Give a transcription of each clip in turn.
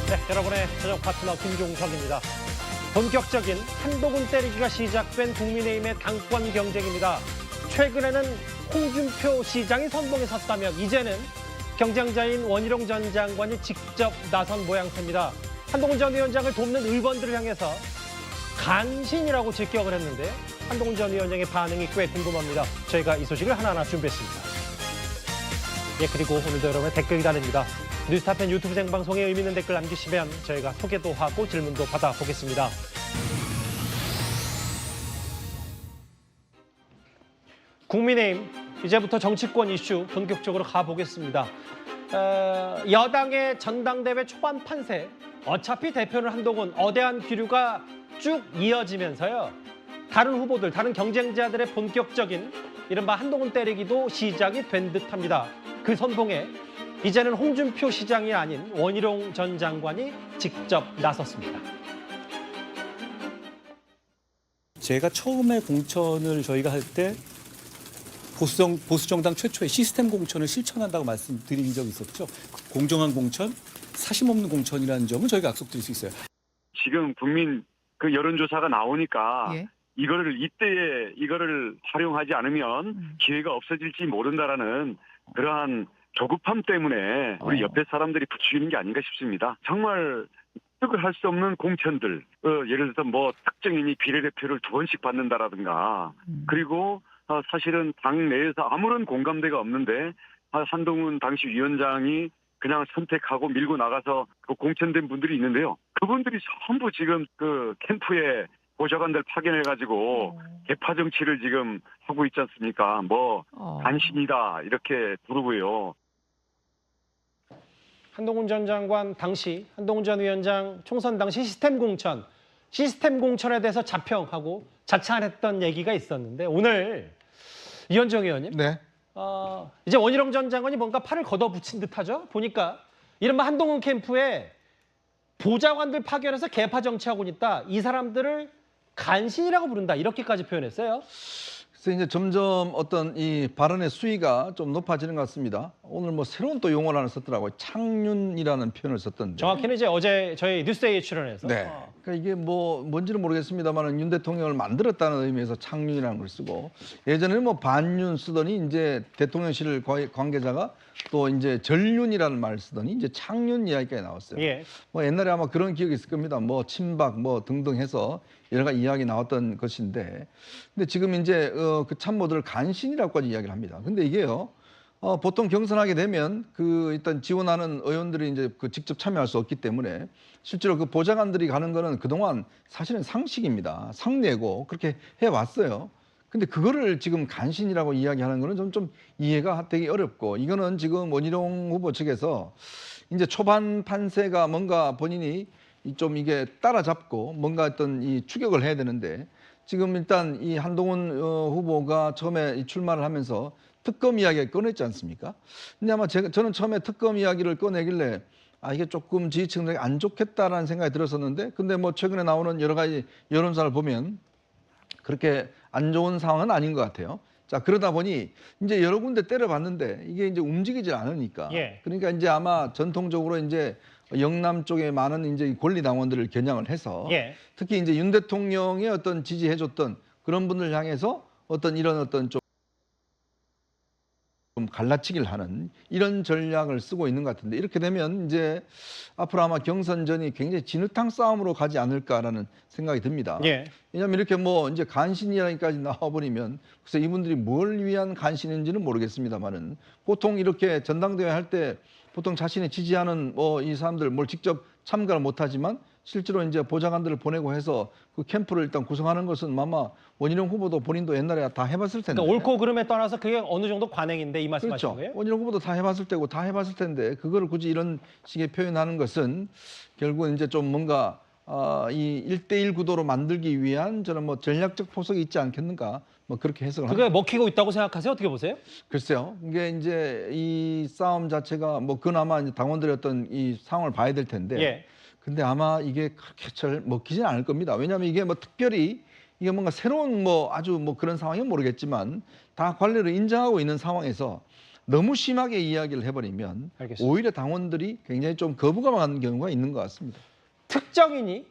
네, 여러분의 저녁 파트너 김종석입니다. 본격적인 한동훈 때리기가 시작된 국민의힘의 당권 경쟁입니다. 최근에는 홍준표 시장이 선봉에 섰다면 이제는 경쟁자인 원희룡 전 장관이 직접 나선 모양새입니다. 한동훈 전 위원장을 돕는 의원들을 향해서 간신이라고 직격을 했는데 한동훈 전 위원장의 반응이 꽤 궁금합니다. 저희가 이 소식을 하나하나 준비했습니다. 예, 그리고 오늘도 여러분의 댓글 기다립니다. 뉴스타팬 유튜브 생방송에 의미 있는 댓글 남기시면 저희가 소개도 하고 질문도 받아보겠습니다. 국민의힘, 이제부터 정치권 이슈 본격적으로 가보겠습니다. 여당의 전당대회 초반 판세, 어차피 대표는 한동훈, 어대한 기류가 쭉 이어지면서요. 다른 후보들, 다른 경쟁자들의 본격적인 이른바 한동훈 때리기도 시작이 된 듯합니다. 그 선봉에 이제는 홍준표 시장이 아닌 원희룡 전 장관이 직접 나섰습니다. 제가 처음에 공천을 저희가 할 때 보수정당 최초의 시스템 공천을 실천한다고 말씀드린 적이 있었죠. 공정한 공천, 사심 없는 공천이라는 점은 저희가 약속드릴 수 있어요. 지금 국민 그 여론조사가 나오니까 이때에 이거를 활용하지 않으면 기회가 없어질지 모른다라는 그러한 조급함 때문에 우리 옆에 사람들이 부추기는 게 아닌가 싶습니다. 정말 획득을 할 수 없는 공천들, 예를 들어서 뭐 특정인이 비례대표를 2번씩 받는다라든가, 그리고 사실은 당 내에서 아무런 공감대가 없는데 한동훈 당시 위원장이 그냥 선택하고 밀고 나가서 그 공천된 분들이 있는데요. 그분들이 전부 지금 그 캠프에 보좌관들 파견해가지고 개파 정치를 지금 하고 있지 않습니까? 뭐 간신이다 이렇게 부르고요. 한동훈 전 장관 당시, 한동훈 전 위원장 총선 당시 시스템 공천에 대해서 자평하고 자찬했던 얘기가 있었는데 오늘 이현정 의원님, 네. 이제 원희룡 전 장관이 뭔가 팔을 걷어붙인 듯하죠. 보니까 이른바 한동훈 캠프에 보좌관들 파견해서 개파 정치하고 있다. 이 사람들을 간신이라고 부른다. 이렇게까지 표현했어요. 그래서 이제 점점 어떤 이 발언의 수위가 좀 높아지는 것 같습니다. 오늘 뭐 새로운 또 용어를 하나 썼더라고요. 창륜이라는 표현을 썼던데. 정확히는 이제 어제 저희 뉴스데이에 출연해서. 네. 그러니까 이게 뭐 뭔지는 모르겠습니다만 윤 대통령을 만들었다는 의미에서 창륜이라는 걸 쓰고, 예전에는 뭐 반륜 쓰더니 이제 대통령실 관계자가 또 이제 전륜이라는 말을 쓰더니 이제 창륜 이야기까지 나왔어요. 예. 뭐 옛날에 아마 그런 기억이 있을 겁니다. 뭐 친박 뭐 등등 해서 여러 가지 이야기 나왔던 것인데, 근데 지금 이제 그 참모들을 간신이라고까지 이야기를 합니다. 근데 이게요, 보통 경선하게 되면 그 일단 지원하는 의원들이 이제 그 직접 참여할 수 없기 때문에 실제로 그 보좌관들이 가는 거는 그동안 사실은 상식입니다. 상례고 그렇게 해왔어요. 근데 그거를 지금 간신이라고 이야기하는 거는 좀 이해가 되기 어렵고, 이거는 지금 원희룡 후보 측에서 이제 초반 판세가 뭔가 본인이 좀 이게 따라잡고 뭔가 어떤 이 추격을 해야 되는데, 지금 일단 이 한동훈 후보가 처음에 출마를 하면서 특검 이야기를 꺼냈지 않습니까? 근데 아마 저는 처음에 특검 이야기를 꺼내길래 이게 조금 지지층들에게 안 좋겠다라는 생각이 들었었는데, 근데 뭐 최근에 나오는 여러 가지 여론사를 보면 그렇게 안 좋은 상황은 아닌 것 같아요. 자, 그러다 보니 이제 여러 군데 때려봤는데 이게 이제 움직이질 않으니까. 예. 그러니까 이제 아마 전통적으로 이제 영남 쪽에 많은 이제 권리 당원들을 겨냥을 해서 예. 특히 이제 윤 대통령의 어떤 지지해줬던 그런 분들 향해서 어떤 이런 어떤 좀 갈라치기를 하는 이런 전략을 쓰고 있는 것 같은데, 이렇게 되면 이제 앞으로 아마 경선전이 굉장히 진흙탕 싸움으로 가지 않을까라는 생각이 듭니다. 예. 왜냐하면 이렇게 뭐 이제 간신이라기까지 나와버리면 글쎄 이분들이 뭘 위한 간신인지는 모르겠습니다만은, 보통 이렇게 전당대회 할 때 보통 자신이 지지하는 뭐 이 사람들 뭘 직접 참가를 못하지만 실제로 이제 보좌관들을 보내고 해서 그 캠프를 일단 구성하는 것은 아마 원희룡 후보도 본인도 옛날에 다 해봤을 텐데. 그러니까 옳고 그름에 떠나서 그게 어느 정도 관행인데 이 말씀하시는 그렇죠. 거예요? 원희룡 후보도 다 해봤을 때고 다 해봤을 텐데 그거를 굳이 이런 식의 표현하는 것은 결국은 이제 좀 뭔가 이 1대1 구도로 만들기 위한 저는 뭐 전략적 포석이 있지 않겠는가, 뭐 그렇게 해석을 그게 합니다. 먹히고 있다고 생각하세요? 어떻게 보세요? 글쎄요. 이게 이제 이 싸움 자체가 뭐 그나마 이제 당원들의 어떤 이 상황을 봐야 될 텐데. 예. 근데 아마 이게 그렇게 잘 먹히지는 않을 겁니다. 왜냐하면 이게 뭐 특별히 이게 뭔가 새로운 뭐 아주 뭐 그런 상황은 모르겠지만 다 관례를 인정하고 있는 상황에서 너무 심하게 이야기를 해버리면 알겠습니다. 오히려 당원들이 굉장히 좀 거부감하는 경우가 있는 것 같습니다. 특정인이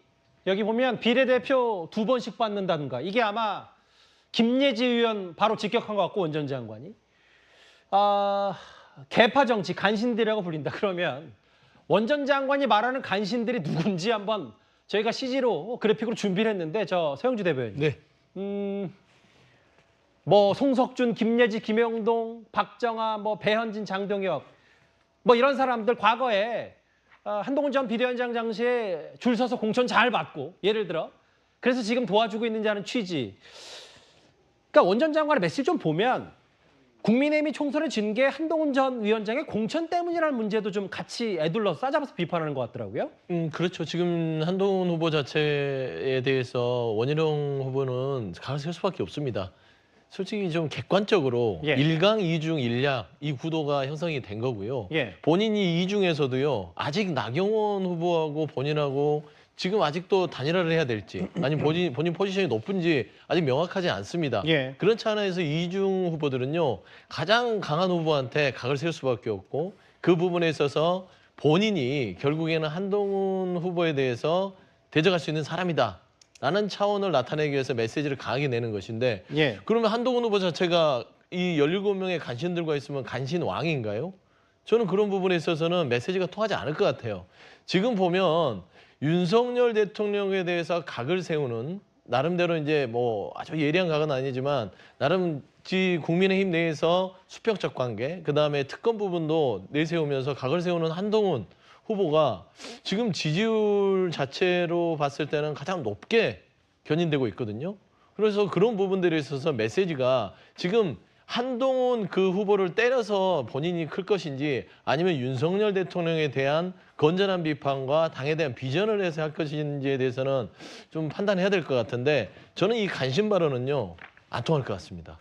여기 보면 비례대표 2번씩 받는다든가 이게 아마 김예지 의원 바로 직격한 것 같고 원전 장관이 개파 정치 간신들이라고 불린다. 그러면 원전 장관이 말하는 간신들이 누군지 한번 저희가 CG로 그래픽으로 준비를 했는데 저 서영주 대변인. 네. 뭐 송석준, 김예지, 김영동, 박정아, 뭐 배현진, 장동혁 뭐 이런 사람들 과거에 한동훈 전 비대위원장 당시에 줄 서서 공천 잘 받고 예를 들어 그래서 지금 도와주고 있는지 하는 취지. 그러니까 원전 장관의 메시지 좀 보면 국민의힘이 총선에 진 게 한동훈 전 위원장의 공천 때문이라는 문제도 좀 같이 애둘러 싸잡아서 비판하는 것 같더라고요. 그렇죠. 지금 한동훈 후보 자체에 대해서 원희룡 후보는 각을 세울 수밖에 없습니다. 솔직히 좀 객관적으로 예. 1강, 2중, 1약 이 구도가 형성이 된 거고요. 예. 본인이 이 중에서도요. 아직 나경원 후보하고 본인하고 지금 아직도 단일화를 해야 될지 아니면 본인 포지션이 높은지 아직 명확하지 않습니다. 예. 그런 차원에서 이중 후보들은요. 가장 강한 후보한테 각을 세울 수밖에 없고 그 부분에 있어서 본인이 결국에는 한동훈 후보에 대해서 대적할 수 있는 사람이다. 라는 차원을 나타내기 위해서 메시지를 강하게 내는 것인데 예. 그러면 한동훈 후보 자체가 이 17명의 간신들과 있으면 간신 왕인가요? 저는 그런 부분에 있어서는 메시지가 통하지 않을 것 같아요. 지금 보면 윤석열 대통령에 대해서 각을 세우는 나름대로 이제 뭐 아주 예리한 각은 아니지만 나름 국민의힘 내에서 수평적 관계 그다음에 특검 부분도 내세우면서 각을 세우는 한동훈 후보가 지금 지지율 자체로 봤을 때는 가장 높게 견인되고 있거든요. 그래서 그런 부분들에 있어서 메시지가 지금 한동훈 그 후보를 때려서 본인이 클 것인지 아니면 윤석열 대통령에 대한 건전한 비판과 당에 대한 비전을 해서 할 것인지에 대해서는 좀 판단해야 될 것 같은데 저는 이 간신 발언은요. 안 통할 것 같습니다.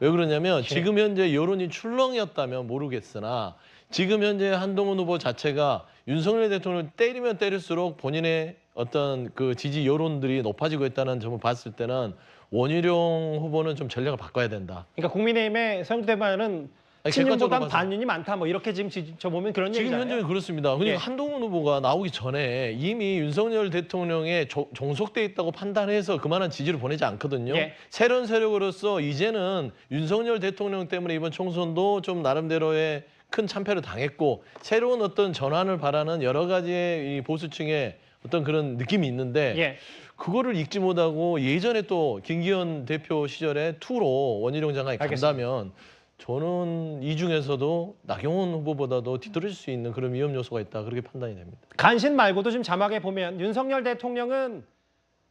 왜 그러냐면 지금 현재 여론이 출렁이었다면 모르겠으나 지금 현재 한동훈 후보 자체가 윤석열 대통령을 때리면 때릴수록 본인의 어떤 그 지지 여론들이 높아지고 있다는 점을 봤을 때는 원희룡 후보는 좀 전략을 바꿔야 된다. 그러니까 국민의힘의 서영주 대변인은 아니, 친윤보단 객관적으로 반윤이 많다. 뭐 이렇게 지금 저 보면 그런 지금 얘기잖아요. 현재는 그렇습니다. 그러니까 예. 한동훈 후보가 나오기 전에 이미 윤석열 대통령에 종속돼 있다고 판단해서 그만한 지지를 보내지 않거든요. 예. 새로운 세력으로서 이제는 윤석열 대통령 때문에 이번 총선도 좀 나름대로의 큰 참패를 당했고 새로운 어떤 전환을 바라는 여러 가지의 이 보수층의 어떤 그런 느낌이 있는데 예. 그거를 잊지 못하고 예전에 또 김기현 대표 시절에 투로 원희룡 장관이 간다면 저는 이 중에서도 나경원 후보보다도 뒤떨어질 수 있는 그런 위험 요소가 있다. 그렇게 판단이 됩니다. 간신 말고도 지금 자막에 보면 윤석열 대통령은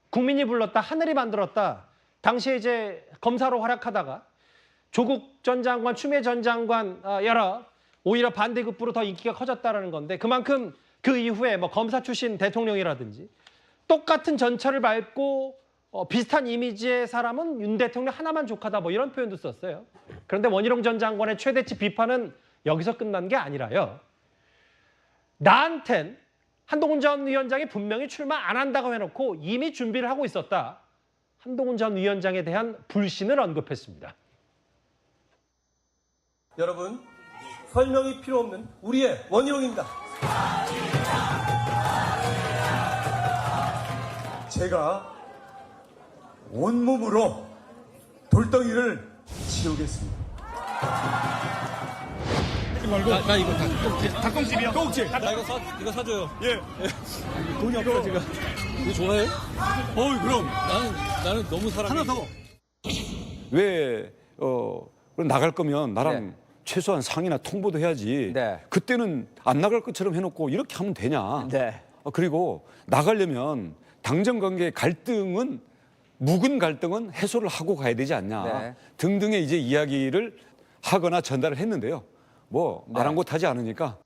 국민이 불렀다, 하늘이 만들었다. 당시에 이제 검사로 활약하다가 조국 전 장관, 추미애 전 장관 여러 오히려 반대급부로 더 인기가 커졌다라는 건데 그만큼 그 이후에 뭐 검사 출신 대통령이라든지 똑같은 전철을 밟고 비슷한 이미지의 사람은 윤 대통령 하나만 족하다 뭐 이런 표현도 썼어요. 그런데 원희룡 전 장관의 최대치 비판은 여기서 끝난 게 아니라요. 나한텐 한동훈 전 위원장이 분명히 출마 안 한다고 해놓고 이미 준비를 하고 있었다. 한동훈 전 위원장에 대한 불신을 언급했습니다. 여러분, 설명이 필요 없는 우리의 원희룡입니다. 제가 온몸으로 돌덩이를 치우겠습니다. 나 이거 닭똥집이요? 똥집. 나 이거 사줘요. 예. 돈이 없어 지금. 이거 좋아해? 그럼. 나는 너무 사랑해. 하나 더. 왜 그럼 나갈 거면 나랑 최소한 상의나 통보도 해야지. 네. 그때는 안 나갈 것처럼 해놓고 이렇게 하면 되냐. 네. 그리고 나가려면 당정 관계 갈등은 묵은 갈등은 해소를 하고 가야 되지 않냐. 네. 등등의 이제 이야기를 하거나 전달을 했는데요. 뭐 아랑곳하지 않으니까.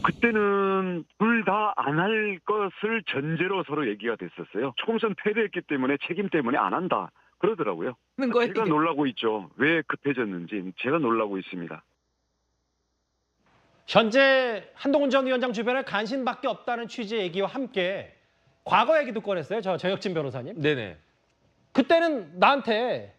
그때는 둘 다 안 할 것을 전제로 서로 얘기가 됐었어요. 총선 패배했기 때문에 책임 때문에 안 한다 그러더라고요. 제가 놀라고 있죠. 왜 급해졌는지 제가 놀라고 있습니다. 현재 한동훈 전 위원장 주변에 간신밖에 없다는 취지의 얘기와 함께 과거 얘기도 꺼냈어요. 저 정혁진 변호사님. 네네. 그때는 나한테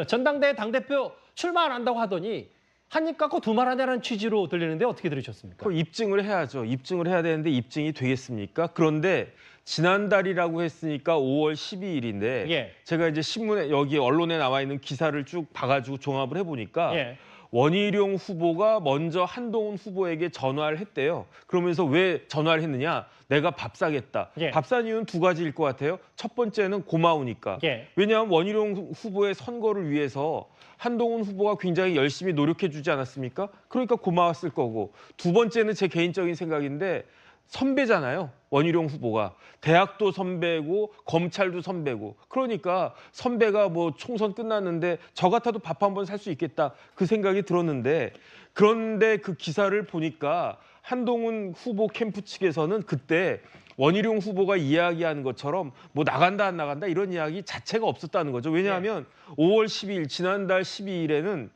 전당대회 당대표 출마 안 한다고 하더니 하니까 그 두말하냐라는 취지로 들리는데 어떻게 들으셨습니까? 그 입증을 해야죠. 입증을 해야 되는데 입증이 되겠습니까? 그런데 지난달이라고 했으니까 5월 12일인데 예. 제가 이제 신문에 여기 언론에 나와 있는 기사를 쭉 봐가지고 종합을 해보니까 예. 원희룡 후보가 먼저 한동훈 후보에게 전화를 했대요. 그러면서 왜 전화를 했느냐? 내가 밥 사겠다. 예. 밥 산 이유는 두 가지일 것 같아요. 첫 번째는 고마우니까. 예. 왜냐하면 원희룡 후보의 선거를 위해서 한동훈 후보가 굉장히 열심히 노력해 주지 않았습니까? 그러니까 고마웠을 거고. 두 번째는 제 개인적인 생각인데 선배잖아요. 원희룡 후보가. 대학도 선배고 검찰도 선배고. 그러니까 선배가 뭐 총선 끝났는데 저 같아도 밥 한 번 살 수 있겠다. 그 생각이 들었는데 그런데 그 기사를 보니까 한동훈 후보 캠프 측에서는 그때 원희룡 후보가 이야기한 것처럼 뭐 나간다 안 나간다 이런 이야기 자체가 없었다는 거죠. 왜냐하면 5월 12일 지난달 12일에는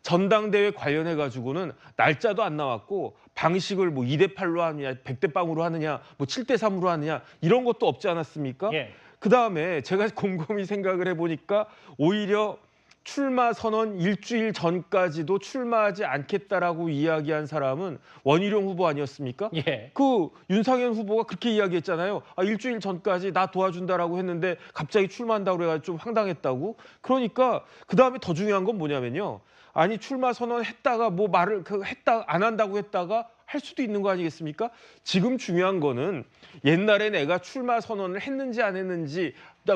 전당대회 관련해 가지고는 날짜도 안 나왔고 방식을 뭐 2대8로 하느냐 100대0로 하느냐 뭐 7대3으로 하느냐 이런 것도 없지 않았습니까? 예. 그다음에 제가 곰곰이 생각을 해보니까 오히려 출마 선언 일주일 전까지도 출마하지 않겠다라고 이야기한 사람은 원희룡 후보 아니었습니까? 예. 그 윤상현 후보가 그렇게 이야기했잖아요. 일주일 전까지 나 도와준다라고 했는데 갑자기 출마한다고 그래가지고 좀 황당했다고. 그러니까 그다음에 더 중요한 건 뭐냐면요. 아니 출마 선언했다가 뭐 말을 했다 안 한다고 했다가 할 수도 있는 거 아니겠습니까? 지금 중요한 거는 옛날에 내가 출마 선언을 했는지 안 했는지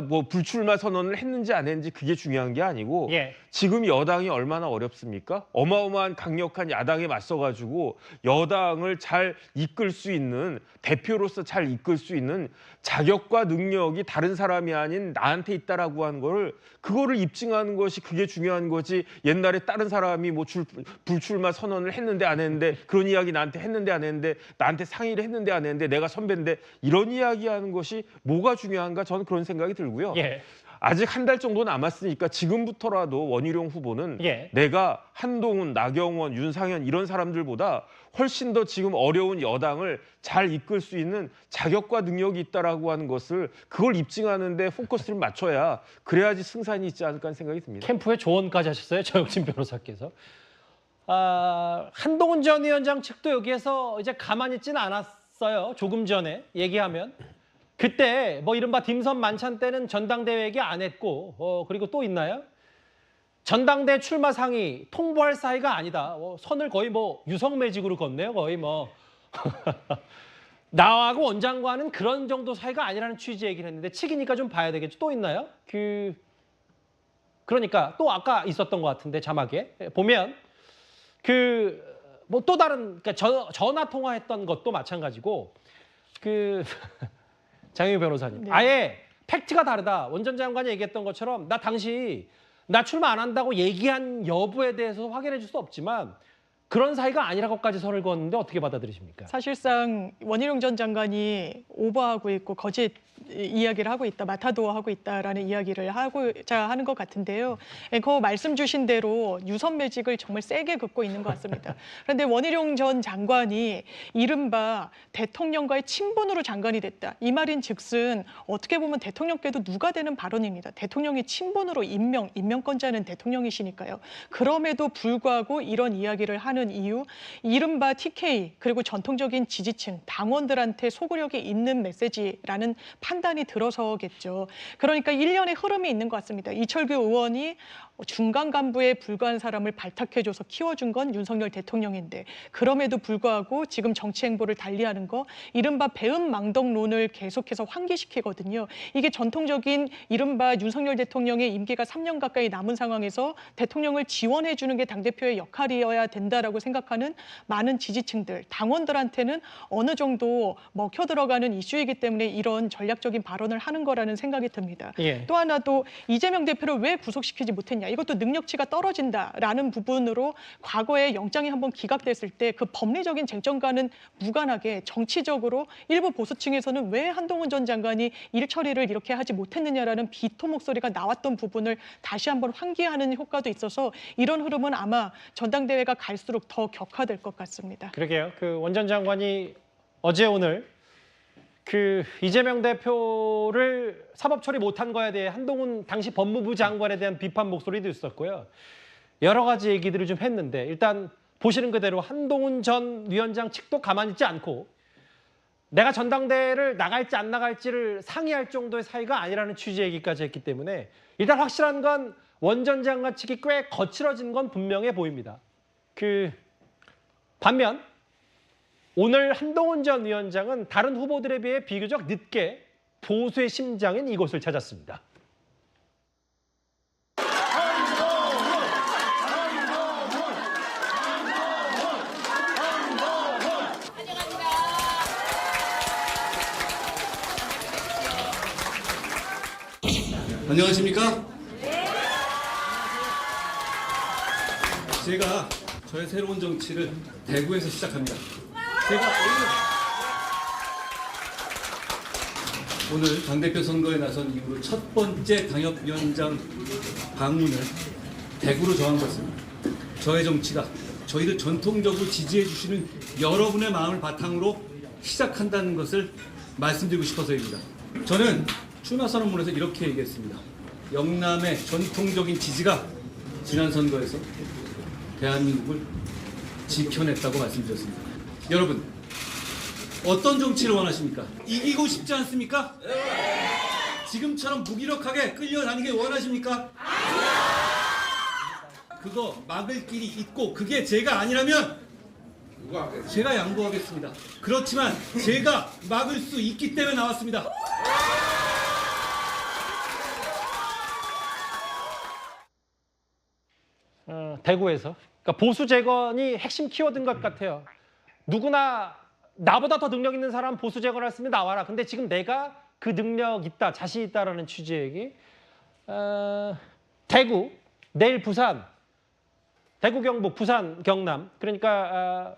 뭐 불출마 선언을 했는지 안 했는지 그게 중요한 게 아니고 예. 지금 여당이 얼마나 어렵습니까? 어마어마한 강력한 야당에 맞서가지고 여당을 잘 이끌 수 있는 대표로서 잘 이끌 수 있는 자격과 능력이 다른 사람이 아닌 나한테 있다라고 하는 거를 그거를 입증하는 것이 그게 중요한 거지. 옛날에 다른 사람이 뭐 불출마 선언을 했는데 안 했는데 그런 이야기 나한테 했는데 안 했는데 나한테 상의를 했는데 안 했는데 내가 선배인데 이런 이야기하는 것이 뭐가 중요한가 저는 그런 생각이 들고요. 예. 아직 한 달 정도 남았으니까 지금부터라도 원희룡 후보는 예. 내가 한동훈, 나경원, 윤상현 이런 사람들보다 훨씬 더 지금 어려운 여당을 잘 이끌 수 있는 자격과 능력이 있다라고 하는 것을 그걸 입증하는데 포커스를 맞춰야 그래야지 승산이 있지 않을까 하는 생각이 듭니다. 캠프에 조언까지 하셨어요, 정영진 변호사께서. 한동훈 전 위원장 측도 여기에서 이제 가만히 있지는 않았어요. 조금 전에 얘기하면. 그때 뭐 이른바 딤섬 만찬 때는 전당대회 얘기 안 했고 그리고 또 있나요? 전당대 출마 상의 통보할 사이가 아니다. 선을 거의 뭐 유성매직으로 걷네요. 거의 뭐. 나하고 원장과는 그런 정도 사이가 아니라는 취지 얘기를 했는데 측이니까 좀 봐야 되겠죠. 또 있나요? 그러니까 또 아까 있었던 것 같은데 자막에 보면 뭐 또 다른 그러니까 전화 통화했던 것도 마찬가지고 장영희 변호사님. 네. 아예 팩트가 다르다. 원 전 장관이 얘기했던 것처럼 나 출마 안 한다고 얘기한 여부에 대해서 확인해 줄 수 없지만 그런 사이가 아니라고까지 선을 그었는데 어떻게 받아들이십니까? 사실상 원희룡 전 장관이 오버하고 있고 거짓 이야기를 하고 있다, 마타도어하고 있다라는 이야기를 하고자 하는 것 같은데요. 그 말씀 주신 대로 유선 매직을 정말 세게 긋고 있는 것 같습니다. 그런데 원희룡 전 장관이 이른바 대통령과의 친분으로 장관이 됐다. 이 말인즉슨 어떻게 보면 대통령께도 누가 되는 발언입니다. 대통령이 친분으로 임명권자는 대통령이시니까요. 그럼에도 불구하고 이런 이야기를 하는 이유, 이른바 TK 그리고 전통적인 지지층, 당원들한테 소구력이 있는 메시지라는 판단이 들어서겠죠. 그러니까 일련의 흐름이 있는 것 같습니다. 이철규 의원이 중간 간부에 불과한 사람을 발탁해줘서 키워준 건 윤석열 대통령인데 그럼에도 불구하고 지금 정치 행보를 달리하는 거 이른바 배은망덕론을 계속해서 환기시키거든요. 이게 전통적인 이른바 윤석열 대통령의 임기가 3년 가까이 남은 상황에서 대통령을 지원해주는 게 당대표의 역할이어야 된다라고 생각하는 많은 지지층들, 당원들한테는 어느 정도 먹혀 들어가는 이슈이기 때문에 이런 전략적인 발언을 하는 거라는 생각이 듭니다. 예. 또 하나 또 이재명 대표를 왜 구속시키지 못했냐. 이것도 능력치가 떨어진다라는 부분으로 과거에 영장이 한번 기각됐을 때 그 법리적인 쟁점과는 무관하게 정치적으로 일부 보수층에서는 왜 한동훈 전 장관이 일 처리를 이렇게 하지 못했느냐라는 비토 목소리가 나왔던 부분을 다시 한번 환기하는 효과도 있어서 이런 흐름은 아마 전당대회가 갈수록 더 격화될 것 같습니다. 그러게요. 원 전 장관이 어제 오늘 이재명 대표를 사법 처리 못한 거에 대해 한동훈 당시 법무부 장관에 대한 비판 목소리도 있었고요. 여러 가지 얘기들을 좀 했는데 일단 보시는 그대로 한동훈 전 위원장 측도 가만히 있지 않고 내가 전당대회를 나갈지 안 나갈지를 상의할 정도의 사이가 아니라는 취지 얘기까지 했기 때문에 일단 확실한 건 원 전 장관 측이 꽤 거칠어진 건 분명해 보입니다. 반면 오늘 한동훈 전 위원장은 다른 후보들에 비해 비교적 늦게 보수의 심장인 이곳을 찾았습니다. 안녕하십니까? 제가 저의 새로운 정치를 대구에서 시작합니다. 제가 오늘 당대표 선거에 나선 이후로 첫 번째 당협위원장 방문을 대구로 정한 것은 저의 정치가 저희를 전통적으로 지지해 주시는 여러분의 마음을 바탕으로 시작한다는 것을 말씀드리고 싶어서입니다. 저는 출마 선언문에서 이렇게 얘기했습니다. 영남의 전통적인 지지가 지난 선거에서 대한민국을 지켜냈다고 말씀드렸습니다. 여러분, 어떤 정치를 원하십니까? 이기고 싶지 않습니까? 지금처럼 무기력하게 끌려다니길 원하십니까? 그거 막을 길이 있고 그게 제가 아니라면 제가 양보하겠습니다. 그렇지만 제가 막을 수 있기 때문에 나왔습니다. 대구에서. 그러니까 보수 재건이 핵심 키워드인 것 같아요. 누구나 나보다 더 능력 있는 사람 보수 재건할 수 있으면 나와라. 근데 지금 내가 그 능력 있다, 자신 있다라는 취지의 얘기. 대구, 내일 부산, 대구 경북, 부산 경남. 그러니까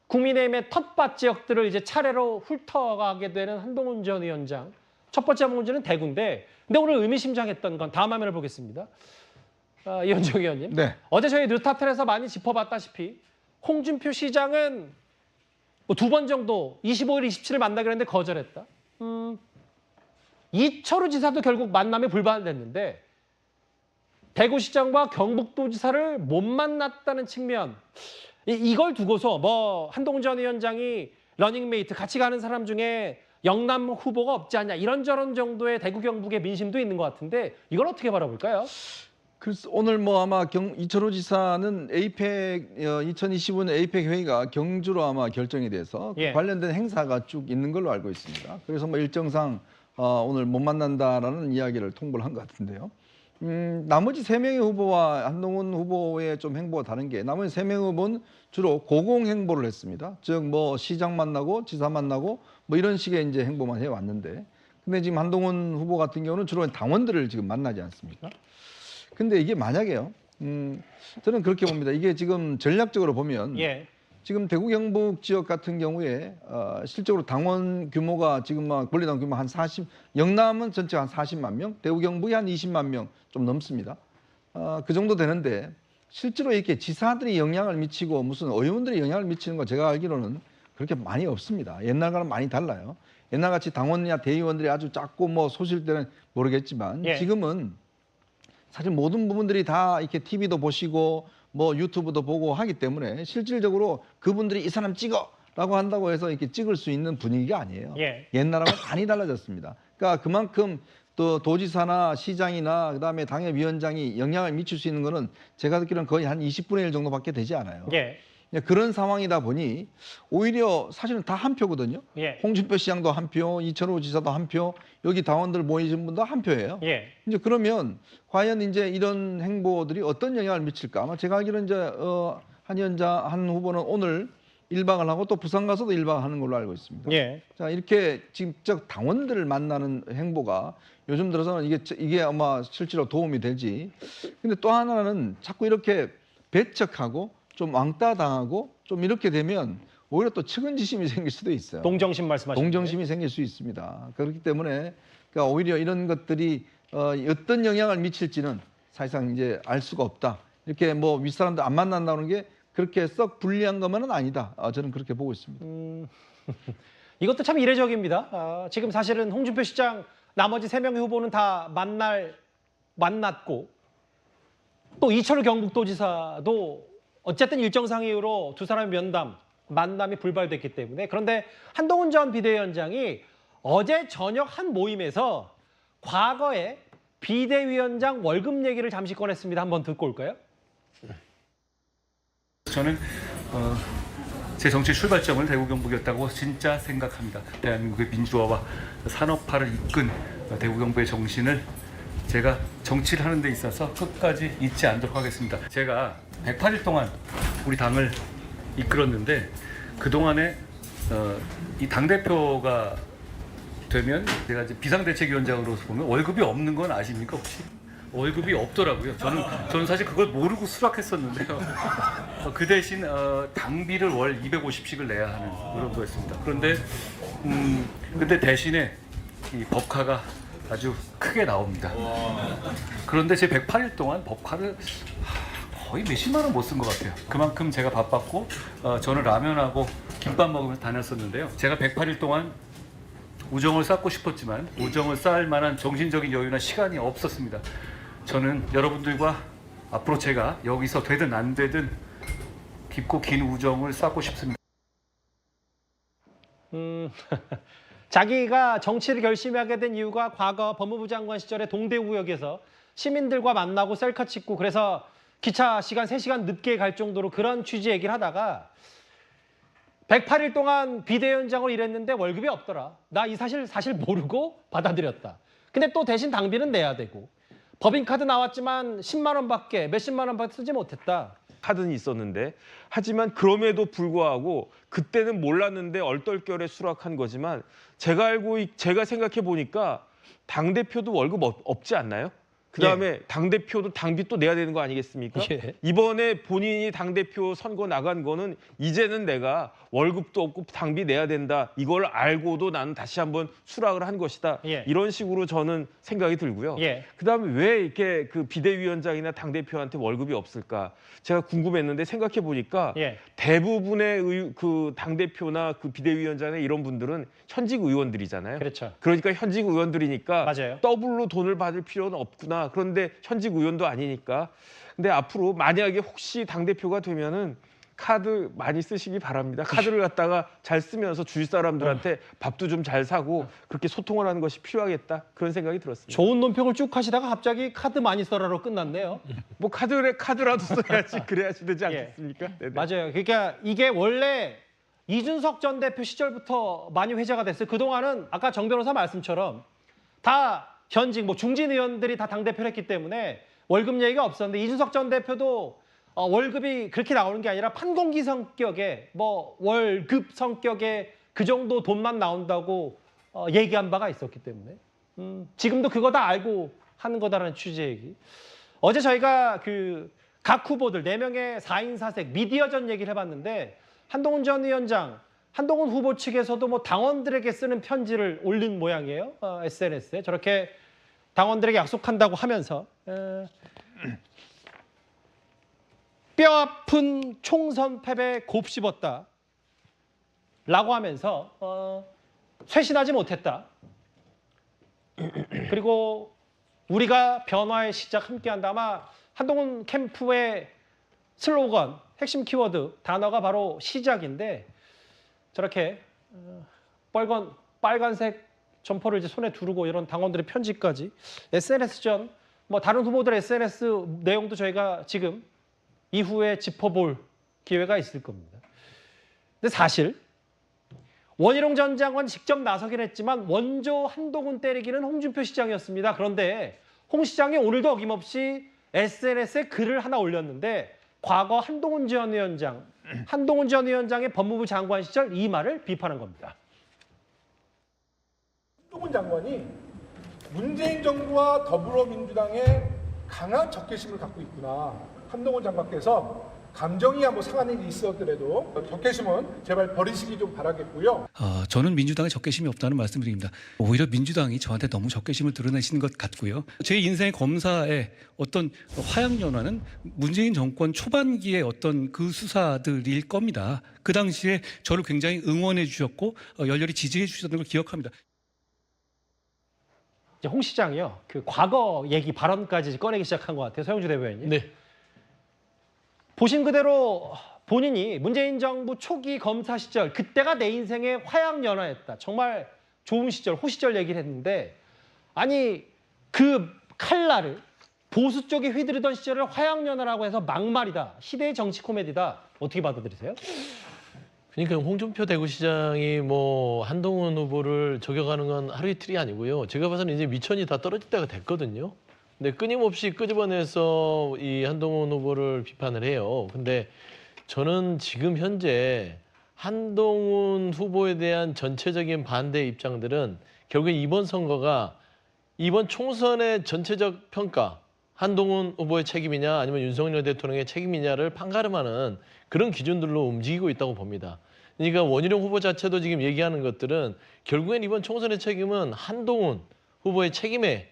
국민의힘의 텃밭 지역들을 이제 차례로 훑어가게 되는 한동훈 전 위원장. 첫 번째 문제는 대구인데, 근데 오늘 의미심장했던 건 다음 화면을 보겠습니다. 이현정 의원님. 네. 어제 저희 뉴스타틀에서 많이 짚어봤다시피 홍준표 시장은 두 번 정도 25일, 27일 만나기로 했는데 거절했다. 이철우 지사도 결국 만남에 불발됐는데 대구시장과 경북도지사를 못 만났다는 측면. 이걸 두고서 뭐 한동훈 전 위원장이 러닝메이트 같이 가는 사람 중에 영남 후보가 없지 않냐 이런저런 정도의 대구 경북의 민심도 있는 것 같은데 이걸 어떻게 바라볼까요? 그래서 오늘 뭐 아마 이철우 지사는 에이펙 2025년 에이펙 회의가 경주로 아마 결정이 돼서 그 관련된 행사가 쭉 있는 걸로 알고 있습니다. 그래서 뭐 일정상 오늘 못 만난다라는 이야기를 통보를 한 것 같은데요. 나머지 3명의 후보와 한동훈 후보의 좀 행보가 다른 게 나머지 3명의 후보는 주로 고공 행보를 했습니다. 즉 뭐 시장 만나고 지사 만나고 뭐 이런 식의 이제 행보만 해왔는데, 근데 지금 한동훈 후보 같은 경우는 주로 당원들을 지금 만나지 않습니까? 근데 이게 만약에요, 저는 그렇게 봅니다. 이게 지금 전략적으로 보면 지금 대구 경북 지역 같은 경우에 실적으로 당원 규모가 지금 막 권리당 규모 한 40, 영남은 전체 한 40만 명, 대구 경북이 한 20만 명 좀 넘습니다. 그 정도 되는데 실제로 이렇게 지사들이 영향을 미치고 무슨 의원들이 영향을 미치는 거 제가 알기로는 그렇게 많이 없습니다. 옛날과는 많이 달라요. 옛날같이 당원이나 대의원들이 아주 작고 뭐 소실 때는 모르겠지만 지금은 사실 모든 부분들이 다 이렇게 TV도 보시고 뭐 유튜브도 보고 하기 때문에 실질적으로 그분들이 이 사람 찍어라고 한다고 해서 이렇게 찍을 수 있는 분위기가 아니에요. 옛날하고 많이 달라졌습니다. 그러니까 그만큼 또 도지사나 시장이나 그다음에 당협위원장이 영향을 미칠 수 있는 거는 제가 듣기로는 거의 한 20분의 1 정도밖에 되지 않아요. 그런 상황이다 보니 오히려 사실은 다 한 표거든요. 홍준표 시장도 한 표, 이철우 지사도 한 표, 여기 당원들 모이신 분도 한 표예요. 이제 그러면 과연 이제 이런 행보들이 어떤 영향을 미칠까? 아마 제가 알기로는 이제 한 후보는 오늘 1박을 하고 또 부산 가서도 1박 하는 걸로 알고 있습니다. 자, 이렇게 직접 당원들을 만나는 행보가 요즘 들어서는 이게 아마 실제로 도움이 되지. 근데 또 하나는 자꾸 이렇게 배척하고 좀 왕따 당하고 좀 이렇게 되면 오히려 또 측은지심이 생길 수도 있어요. 동정심 말씀하시는 동정심이 생길 수 있습니다. 그렇기 때문에 그러니까 오히려 이런 것들이 어떤 영향을 미칠지는 사실상 이제 알 수가 없다. 이렇게 뭐 윗사람들 안 만난다는 게 그렇게 썩 불리한 것만은 아니다. 저는 그렇게 보고 있습니다. 이것도 참 이례적입니다. 지금 사실은 홍준표 시장 나머지 3명의 후보는 다 만났고 또 이철우 경북도지사도 어쨌든 일정상 이유로 두 사람의 만남이 불발됐기 때문에 그런데 한동훈 전 비대위원장이 어제 저녁 한 모임에서 과거에 비대위원장 월급 얘기를 잠시 꺼냈습니다. 한번 듣고 올까요? 저는 제 정치 출발점을 대구 경북이었다고 진짜 생각합니다. 대한민국의 민주화와 산업화를 이끈 대구 경북의 정신을 제가 정치를 하는 데 있어서 끝까지 잊지 않도록 하겠습니다. 제가 108일 동안 우리 당을 이끌었는데 그동안에 이 당대표가 되면 제가 이제 비상대책위원장으로서 보면 월급이 없는 건 아십니까 혹시? 월급이 없더라고요. 저는 사실 그걸 모르고 수락했었는데요. 그 대신 당비를 월 250씩을 내야 하는 그런 거였습니다. 그런데 대신에 이 법카가 아주 크게 나옵니다. 그런데 제 108일 동안 법카를 거의 몇십만 원 못 쓴 것 같아요. 그만큼 제가 바빴고 저는 라면하고 김밥 먹으면서 다녔었는데요. 제가 108일 동안 우정을 쌓고 싶었지만 우정을 쌓을 만한 정신적인 여유나 시간이 없었습니다. 저는 여러분들과 앞으로 제가 여기서 되든 안 되든 깊고 긴 우정을 쌓고 싶습니다. 자기가 정치를 결심하게 된 이유가 과거 법무부 장관 시절에 동대구역에서 시민들과 만나고 셀카 찍고 그래서 기차 시간 3시간 늦게 갈 정도로 그런 취지 얘기를 하다가 108일 동안 비대위원장을 일했는데 월급이 없더라. 나 이 사실 모르고 받아들였다. 근데 또 대신 당비는 내야 되고 법인카드 나왔지만 10만 원밖에 몇십만 원밖에 쓰지 못했다. 카드는 있었는데 하지만 그럼에도 불구하고 그때는 몰랐는데 얼떨결에 수락한 거지만 제가 생각해 보니까 당대표도 월급 없지 않나요? 그다음에 당대표도 당비 또 내야 되는 거 아니겠습니까? 예. 이번에 본인이 당대표 선거 나간 거는 이제는 내가 월급도 없고 당비 내야 된다. 이걸 알고도 나는 다시 한번 수락을 한 것이다. 예. 이런 식으로 저는 생각이 들고요. 예. 그다음에 왜 이렇게 그 비대위원장이나 당대표한테 월급이 없을까? 제가 궁금했는데 생각해 보니까 예. 대부분의 그 당대표나 그 비대위원장이나 이런 분들은 현직 의원들이잖아요. 그렇죠. 그러니까 현직 의원들이니까 맞아요. 더블로 돈을 받을 필요는 없구나. 그런데 현직 의원도 아니니까. 근데 앞으로 만약에 혹시 당대표가 되면은 카드 많이 쓰시기 바랍니다. 카드를 갖다가 잘 쓰면서 주위 사람들한테 밥도 좀 잘 사고 그렇게 소통을 하는 것이 필요하겠다. 그런 생각이 들었습니다. 좋은 논평을 쭉 하시다가 갑자기 카드 많이 써라로 끝났네요. 뭐 카드라도 써야지 그래야지 되지 않겠습니까? 네네. 맞아요. 그러니까 이게 원래 이준석 전 대표 시절부터 많이 회자가 됐어요. 그동안은 아까 정 변호사 말씀처럼 다 현직 중진 의원들이 다 당대표를 했기 때문에 월급 얘기가 없었는데 이준석 전 대표도 월급이 그렇게 나오는 게 아니라 판공기 성격의 월급 성격의 그 정도 돈만 나온다고 얘기한 바가 있었기 때문에 지금도 그거 다 알고 하는 거다라는 취지의 얘기. 어제 저희가 각 후보들 4명의 4인 4색 미디어전 얘기를 해봤는데 한동훈 전 위원장, 한동훈 후보 측에서도 당원들에게 쓰는 편지를 올린 모양이에요. SNS에 저렇게 당원들에게 약속한다고 하면서 뼈아픈 총선 패배 곱씹었다 라고 하면서 쇄신하지 못했다. 그리고 우리가 변화의 시작 함께한다. 아마 한동훈 캠프의 슬로건, 핵심 키워드, 단어가 바로 시작인데 저렇게 빨간색 점퍼를 이제 손에 두르고 이런 당원들의 편지까지 SNS전, 다른 후보들 SNS 내용도 저희가 지금 이후에 짚어볼 기회가 있을 겁니다. 근데 사실 원희룡 전 장관 직접 나서긴 했지만 원조 한동훈 때리기는 홍준표 시장이었습니다. 그런데 홍 시장이 오늘도 어김없이 SNS에 글을 하나 올렸는데 과거 한동훈 전 위원장의 법무부 장관 시절 이 말을 비판한 겁니다. 한동훈 장관이 문재인 정부와 더불어민주당의 강한 적개심을 갖고 있구나. 한동훈 장관께서 감정이 상한 일이 있었더라도 적개심은 제발 버리시기 좀 바라겠고요. 저는 민주당에 적개심이 없다는 말씀드립니다. 오히려 민주당이 저한테 너무 적개심을 드러내시는 것 같고요. 제 인생 검사의 어떤 화양연화는 문재인 정권 초반기의 어떤 그 수사들일 겁니다. 그 당시에 저를 굉장히 응원해 주셨고 열렬히 지지해 주셨던 걸 기억합니다. 이제 홍 시장이요. 과거 얘기 발언까지 꺼내기 시작한 것 같아요. 서영주 대변인. 네. 보신 그대로 본인이 문재인 정부 초기 검사 시절 그때가 내 인생의 화양연화였다. 정말 좋은 시절, 호시절 얘기를 했는데 아니 그 칼날을 보수 쪽에 휘두르던 시절을 화양연화라고 해서 막말이다. 시대의 정치 코미디다. 어떻게 받아들이세요? 그러니까 홍준표 대구시장이 뭐 한동훈 후보를 저격하는 건 하루 이틀이 아니고요. 제가 봐서는 이제 미천이 다 떨어질 때가 됐거든요. 근데 끊임없이 끄집어내서 이 한동훈 후보를 비판을 해요. 근데 저는 지금 현재 한동훈 후보에 대한 전체적인 반대 입장들은 결국 이번 선거가 이번 총선의 전체적 평가, 한동훈 후보의 책임이냐 아니면 윤석열 대통령의 책임이냐를 판가름하는 그런 기준들로 움직이고 있다고 봅니다. 그러니까 원희룡 후보 자체도 지금 얘기하는 것들은 결국엔 이번 총선의 책임은 한동훈 후보의 책임에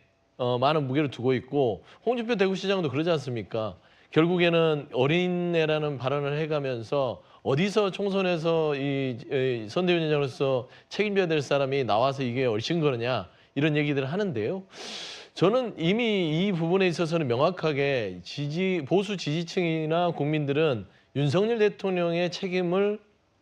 많은 무게를 두고 있고 홍준표 대구시장도 그러지 않습니까? 결국에는 어린애라는 발언을 해가면서 어디서 총선에서 이 선대위원장으로서 책임져야 될 사람이 나와서 이게 얼씬거리냐 이런 얘기들을 하는데요. 저는 이미 이 부분에 있어서는 명확하게 보수 지지층이나 국민들은 윤석열 대통령의 책임을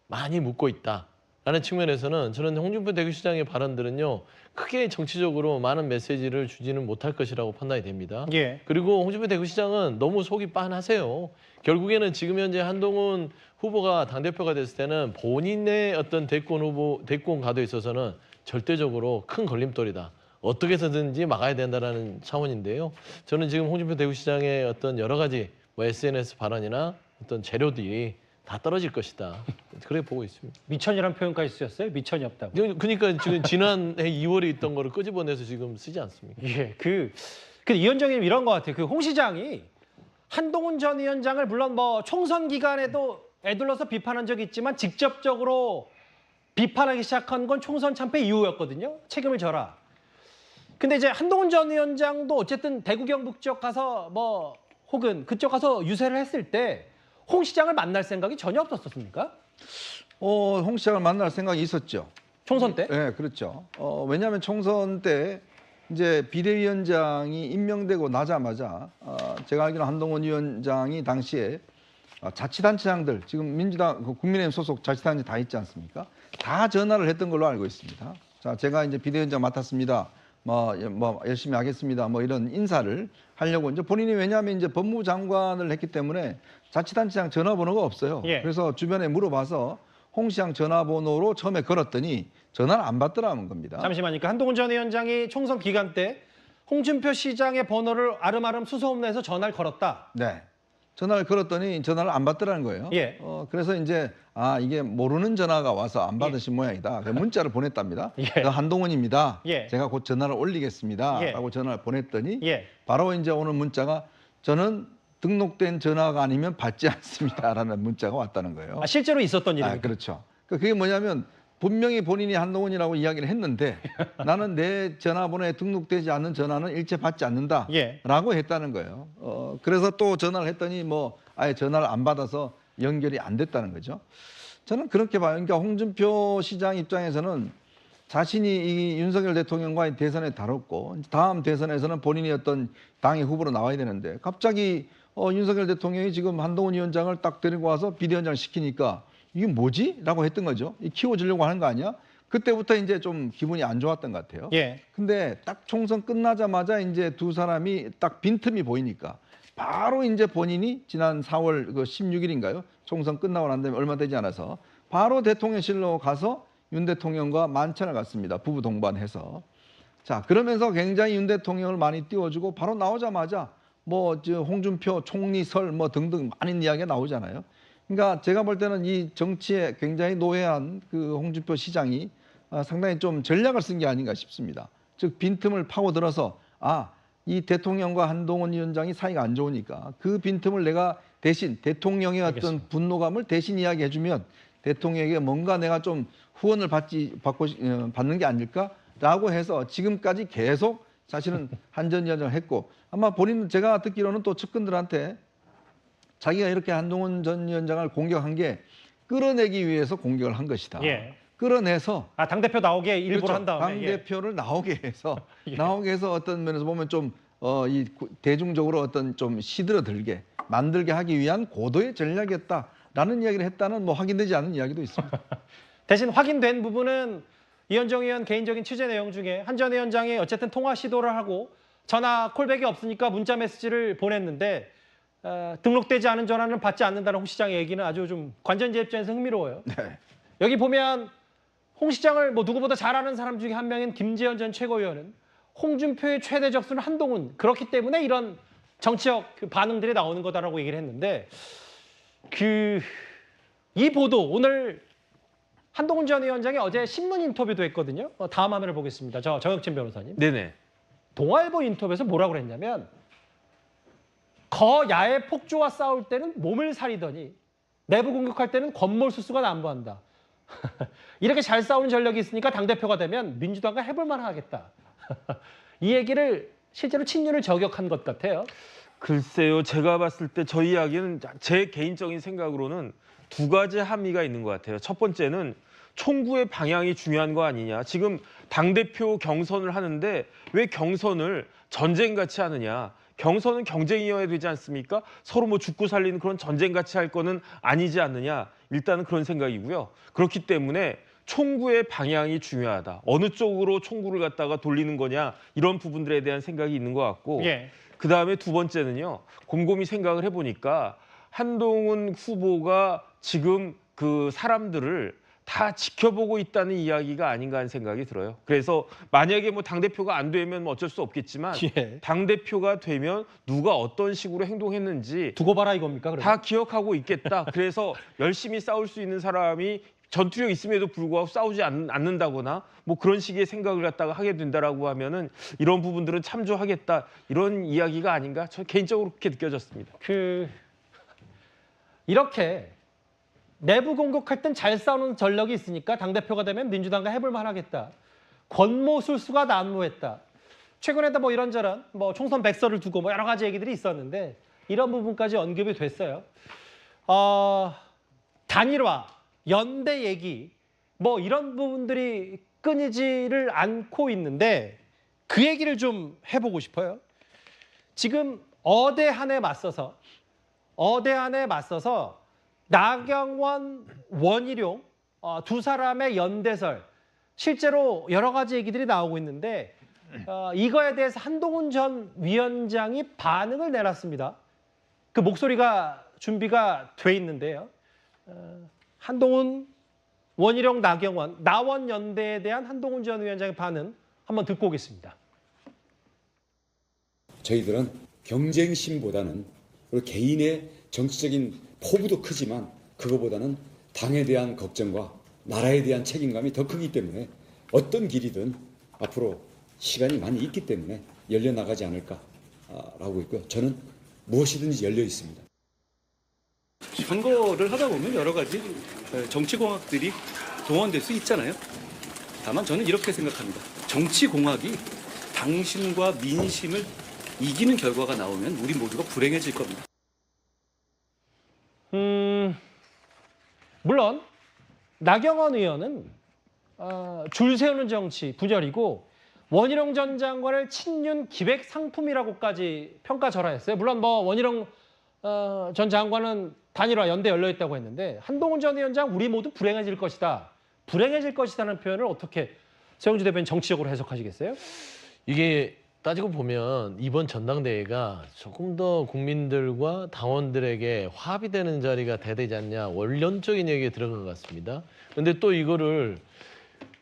많이 묻고 있다라는 측면에서는 저는 홍준표 대구시장의 발언들은요. 크게 정치적으로 많은 메시지를 주지는 못할 것이라고 판단이 됩니다. 예. 그리고 홍준표 대구시장은 너무 속이 빤하세요. 결국에는 지금 현재 한동훈 후보가 당대표가 됐을 때는 본인의 어떤 대권 가도에 있어서는 절대적으로 큰 걸림돌이다. 어떻게 해서든지 막아야 된다는 차원인데요. 저는 지금 홍준표 대구시장의 어떤 여러 가지 뭐 SNS 발언이나 어떤 재료들이 다 떨어질 것이다. 그렇게 보고 있습니다. 미천이라는 표현까지 쓰였어요? 미천이 없다고. 그러니까 지금 지난해 2월에 있던 거를 끄집어내서 지금 쓰지 않습니까? 예, 그 이현정님 이런 것 같아요. 그 홍 시장이 한동훈 전 위원장을 물론 뭐 총선 기간에도 애둘러서 비판한 적이 있지만 직접적으로 비판하기 시작한 건 총선 참패 이후였거든요. 책임을 져라. 근데 이제 한동훈 전 위원장도 어쨌든 대구 경북 쪽 가서 뭐 혹은 그쪽 가서 유세를 했을 때 홍 시장을 만날 생각이 전혀 없었습니까? 홍 시장을 만날 생각이 있었죠. 총선 때? 네, 그렇죠. 왜냐하면 총선 때 이제 비대위원장이 임명되고 나자마자 제가 알기로는 한동훈 위원장이 당시에 자치단체장들 지금 민주당 국민의힘 소속 자치단체 다 있지 않습니까? 다 전화를 했던 걸로 알고 있습니다. 자, 제가 이제 비대위원장 맡았습니다. 뭐 열심히 하겠습니다. 뭐 이런 인사를 하려고 이제 본인이 왜냐하면 이제 법무부 장관을 했기 때문에 자치단체장 전화번호가 없어요. 예. 그래서 주변에 물어봐서 홍 시장 전화번호로 처음에 걸었더니 전화를 안 받더라는 겁니다. 잠시만요. 한동훈 전 위원장이 총선 기간 때 홍준표 시장의 번호를 아름아름 수소문해서 전화를 걸었다. 네. 전화를 걸었더니 전화를 안 받더라는 거예요. 예. 그래서 이제 이게 모르는 전화가 와서 안 받으신 모양이다. 그래서 문자를 보냈답니다. 예. 한동훈입니다. 예. 제가 곧 전화를 올리겠습니다. 예. 라고 전화를 보냈더니 예. 바로 이제 오는 문자가 저는 등록된 전화가 아니면 받지 않습니다. 라는 문자가 왔다는 거예요. 실제로 있었던 일입니다. 그렇죠. 그게 뭐냐면 분명히 본인이 한동훈이라고 이야기를 했는데 나는 내 전화번호에 등록되지 않는 전화는 일체 받지 않는다 예. 라고 했다는 거예요. 그래서 또 전화를 했더니 뭐 아예 전화를 안 받아서 연결이 안 됐다는 거죠. 저는 그렇게 봐요. 그러니까 홍준표 시장 입장에서는 자신이 이 윤석열 대통령과의 대선에 다뤘고 다음 대선에서는 본인이 어떤 당의 후보로 나와야 되는데 갑자기 윤석열 대통령이 지금 한동훈 위원장을 딱 데리고 와서 비대위원장 시키니까 이게 뭐지? 라고 했던 거죠. 키워주려고 하는 거 아니야? 그때부터 이제 좀 기분이 안 좋았던 것 같아요. 예. 근데 딱 총선 끝나자마자 이제 두 사람이 딱 빈틈이 보이니까 바로 이제 본인이 지난 4월 16일인가요? 총선 끝나고 난 다음에 얼마 되지 않아서 바로 대통령실로 가서 윤 대통령과 만찬을 갔습니다. 부부 동반해서. 자, 그러면서 굉장히 윤 대통령을 많이 띄워주고 바로 나오자마자 뭐 홍준표 총리설 뭐 등등 많은 이야기가 나오잖아요. 그러니까 제가 볼 때는 이 정치에 굉장히 노예한 그 홍준표 시장이 상당히 좀 전략을 쓴 게 아닌가 싶습니다. 즉 빈틈을 파고들어서 이 대통령과 한동훈 위원장이 사이가 안 좋으니까 그 빈틈을 내가 대신 대통령의 어떤 분노감을 대신 이야기해주면 대통령에게 뭔가 내가 좀 후원을 받는 게 아닐까라고 해서 지금까지 계속 사실은 한전 위원장을 했고 아마 본인은 제가 듣기로는 또 측근들한테 자기가 이렇게 한동훈 전 위원장을 공격한 게 끌어내기 위해서 공격을 한 것이다. 예. 끌어내서 당대표 나오게 일부러 그렇죠. 한 다음에 당대표를 나오게 해서 예. 나오게 해서 어떤 면에서 보면 좀 이 대중적으로 어떤 좀 시들어들게 만들게 하기 위한 고도의 전략이었다라는 이야기를 했다는 뭐 확인되지 않은 이야기도 있습니다. 대신 확인된 부분은 이현정 의원 개인적인 취재 내용 중에 한 전 위원장이 어쨌든 통화 시도를 하고 전화 콜백이 없으니까 문자 메시지를 보냈는데 등록되지 않은 전화는 받지 않는다는 홍 시장의 얘기는 아주 좀 관전자 입장에서 흥미로워요. 네. 여기 보면 홍 시장을 뭐 누구보다 잘 아는 사람 중에 한 명인 김재현 전 최고위원은 홍준표의 최대 적수는 한동훈, 그렇기 때문에 이런 정치적 그 반응들이 나오는 거다라고 얘기를 했는데 이 보도 오늘 한동훈 전 위원장이 어제 신문 인터뷰도 했거든요. 다음 화면을 보겠습니다. 정혁진 변호사님. 네네. 동아일보 인터뷰에서 뭐라고 그랬냐면 거야의 폭주와 싸울 때는 몸을 사리더니 내부 공격할 때는 권모술수가 난무한다. 이렇게 잘 싸우는 전력이 있으니까 당대표가 되면 민주당과 해볼만 하겠다. 이 얘기를 실제로 친윤을 저격한 것 같아요. 글쎄요. 제가 봤을 때 저 이야기는 제 개인적인 생각으로는 두 가지 함의가 있는 것 같아요. 첫 번째는 총구의 방향이 중요한 거 아니냐. 지금 당대표 경선을 하는데 왜 경선을 전쟁같이 하느냐. 경선은 경쟁이어야 되지 않습니까? 서로 뭐 죽고 살리는 그런 전쟁같이 할 거는 아니지 않느냐. 일단은 그런 생각이고요. 그렇기 때문에 총구의 방향이 중요하다. 어느 쪽으로 총구를 갖다가 돌리는 거냐. 이런 부분들에 대한 생각이 있는 것 같고 예. 그다음에 두 번째는요. 곰곰이 생각을 해보니까 한동훈 후보가 지금 그 사람들을 다 지켜보고 있다는 이야기가 아닌가 하는 생각이 들어요. 그래서 만약에 뭐 당대표가 안 되면 뭐 어쩔 수 없겠지만 예. 당대표가 되면 누가 어떤 식으로 행동했는지 두고 봐라 이겁니까? 그러면? 다 기억하고 있겠다. 그래서 열심히 싸울 수 있는 사람이 전투력 있음에도 불구하고 싸우지 않는다거나 뭐 그런 식의 생각을 갖다가 하게 된다라고 하면은 이런 부분들은 참조하겠다. 이런 이야기가 아닌가? 저 개인적으로 그렇게 느껴졌습니다. 이렇게 내부 공격할 땐 잘 싸우는 전력이 있으니까 당대표가 되면 민주당과 해볼만 하겠다. 권모술수가 난무했다. 최근에도 뭐 이런저런 뭐 총선 백서를 두고 뭐 여러 가지 얘기들이 있었는데 이런 부분까지 언급이 됐어요. 단일화, 연대 얘기 뭐 이런 부분들이 끊이지를 않고 있는데 그 얘기를 좀 해보고 싶어요. 지금 어대한에 맞서서 나경원, 원희룡 두 사람의 연대설 실제로 여러 가지 얘기들이 나오고 있는데 이거에 대해서 한동훈 전 위원장이 반응을 내놨습니다. 그 목소리가 준비가 돼 있는데요. 한동훈, 원희룡, 나경원, 나원 연대에 대한 한동훈 전 위원장의 반응 한번 듣고 오겠습니다. 저희들은 경쟁심보다는 개인의 정치적인 포부도 크지만 그거보다는 당에 대한 걱정과 나라에 대한 책임감이 더 크기 때문에 어떤 길이든 앞으로 시간이 많이 있기 때문에 열려나가지 않을까라고 있고요. 저는 무엇이든지 열려 있습니다. 선거를 하다 보면 여러 가지 정치공학들이 동원될 수 있잖아요. 다만 저는 이렇게 생각합니다. 정치공학이 당신과 민심을 이기는 결과가 나오면 우리 모두가 불행해질 겁니다. 물론 나경원 의원은 줄 세우는 정치 분열이고 원희룡 전 장관을 친윤 기획 상품이라고까지 평가절하했어요. 물론 뭐 원희룡 전 장관은 단일화 연대 열려 있다고 했는데 한동훈 전 위원장 우리 모두 불행해질 것이다. 불행해질 것이다는 표현을 어떻게 서영주 대표님 정치적으로 해석하시겠어요? 이게 따지고 보면 이번 전당대회가 조금 더 국민들과 당원들에게 화합이 되는 자리가 돼야 되지 않냐 원론적인 얘기에 들어간 것 같습니다. 근데 또 이거를